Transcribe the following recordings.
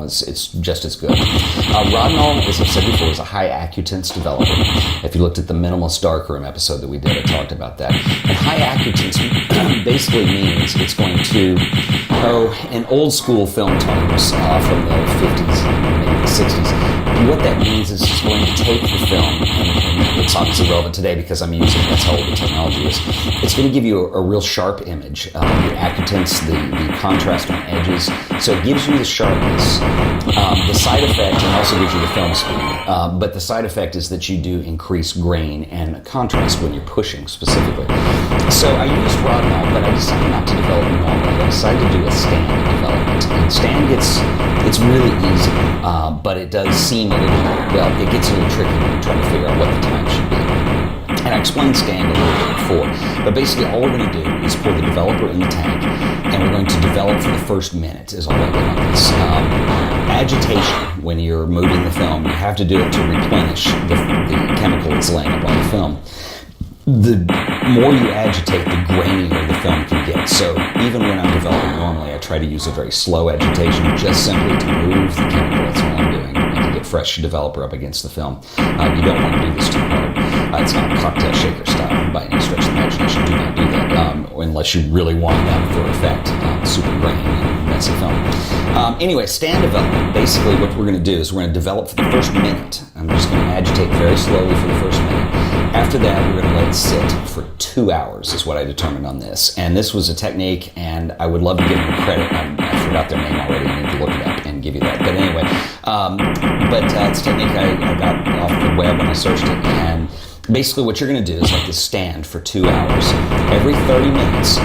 it's just as good. Rodinal, as I've said before, is a high accutance developer. If you looked at the Minimalist Darkroom episode that we did, I talked about that. And high accutance basically means it's going to, in old school film terms from the 50s and maybe the 60s, what that means is it's going to take the film, and it's obviously relevant today because I'm using that's how old the technology is. It's going to give you a real sharp image, the accutance, the contrast on edges. So it gives you the sharpness. The side effect, and also gives you the film speed, but the side effect is that you do increase grain and contrast when you're pushing specifically. So I used Rodinal, but I decided not to develop it normally. I decided to do a stand development. And stand it's really easy, but it does seem a little, well, it gets a little tricky when you're trying to figure out what the time should be. And I explained stand a little bit before, but basically all we're going to do is pour the developer in the tank, and we're going to develop for the first minute is all I did on this. Agitation, when you're moving the film, you have to do it to replenish the chemical that's laying up on the film. The more you agitate, the grainier the film can get. So even when I'm developing normally, I try to use a very slow agitation, just simply to move the chemical. That's all I'm doing, and to get fresh developer up against the film. You don't want to do this too hard. It's not cocktail shaker style by any stretch of the imagination. Do not do that unless you really want that for effect. Super grainy and messy film. Anyway, stand development. Basically, what we're going to do is we're going to develop for the first minute. I'm just going to agitate very slowly for the first minute. After that, we're going to let it sit for 2 hours is what I determined on this. And this was a technique, and I would love to give them credit. I forgot their name already. I need to look it up and give you that. But anyway, it's a technique I got off the web when I searched it. And basically what you're going to do is let this stand for 2 hours. Every 30 minutes,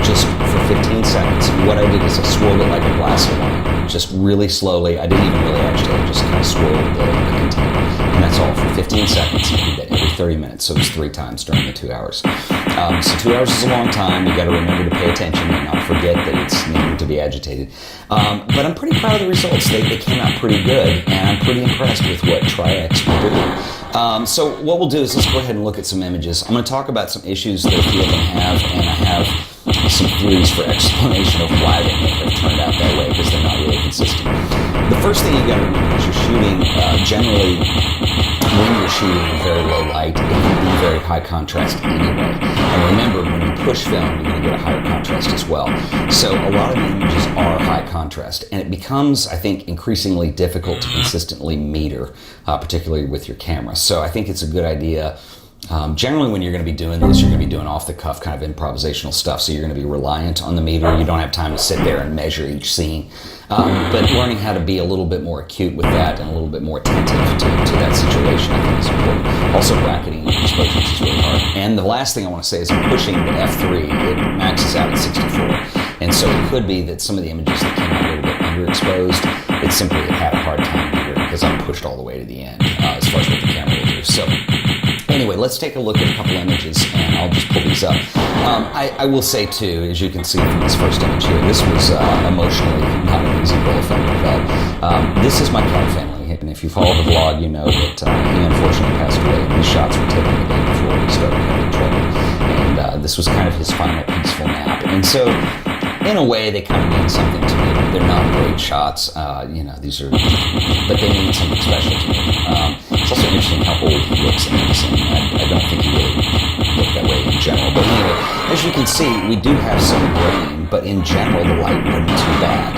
just for 15 seconds. What I did is I swirled it like a glass of wine, just really slowly. I didn't even really agitate, I just kind of swirled the container. And that's all for 15 seconds. You do that every 30 minutes, so it's 3 times during the 2 hours. So 2 hours is a long time. You got to remember to pay attention and not forget that it's needing to be agitated. But I'm pretty proud of the results. They came out pretty good, and I'm pretty impressed with what Tri-X will do. So what we'll do is let's go ahead and look at some images. I'm going to talk about some issues that a few of them have, and I have some theories for explanation of why they may have turned out that way, because they're not really consistent. The first thing you got to remember is you're shooting, generally, when you're shooting in very low light, it can be very high contrast anyway. And remember, when you push film, you're going to get a higher contrast as well. So a lot of the images are high contrast, and it becomes, I think, increasingly difficult to consistently meter, particularly with your camera. So I think it's a good idea. Generally, when you're going to be doing this, you're going to be doing off-the-cuff kind of improvisational stuff, so you're going to be reliant on the meter. You don't have time to sit there and measure each scene. But learning how to be a little bit more acute with that and a little bit more attentive to that situation, I think is important. Also, bracketing exposures is really hard. And the last thing I want to say is I'm pushing the F3. It maxes out at 64. And so it could be that some of the images that came out a little bit underexposed, it simply had a hard time metering because I'm pushed all the way to the end as far as what the camera will do. So anyway, let's take a look at a couple images, and I'll just pull these up. I will say, too, as you can see from this first image here, this was emotionally not an easy roll of film to develop. This is my cat family, and if you follow the vlog, you know that he unfortunately passed away, and these shots were taken the day before we started having trouble. And this was kind of his final peaceful nap. And so, in a way, they kind of mean something to me. They're not great shots, these are, but they mean something special to me. It's also interesting how old he looks in this, and I don't think he really looked that way in general. But anyway, as you can see, we do have some grain, but in general, the light wasn't too bad.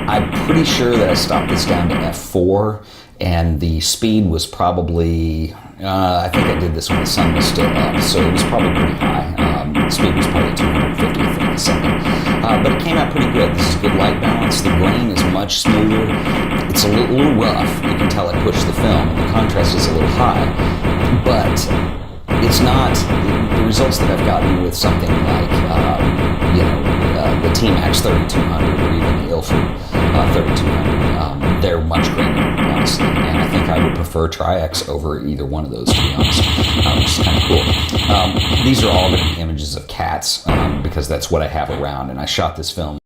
I'm pretty sure that I stopped this down to F4, and the speed was probably, I think I did this when the sun was still up, so it was probably pretty high. The speed was probably 250th of a second. But it came out pretty good. This is good light balance. The grain is much smoother. It's a little rough. You can tell I pushed the film, and the contrast is a little high. But it's not the results that I've gotten with something like, the T-Max 3200 or even the Ilford 3200. They're much grainier, honestly, and I think I would prefer Tri-X over either one of those, to be honest, which is kind of cool. These are all going to be images of cats because that's what I have around, and I shot this film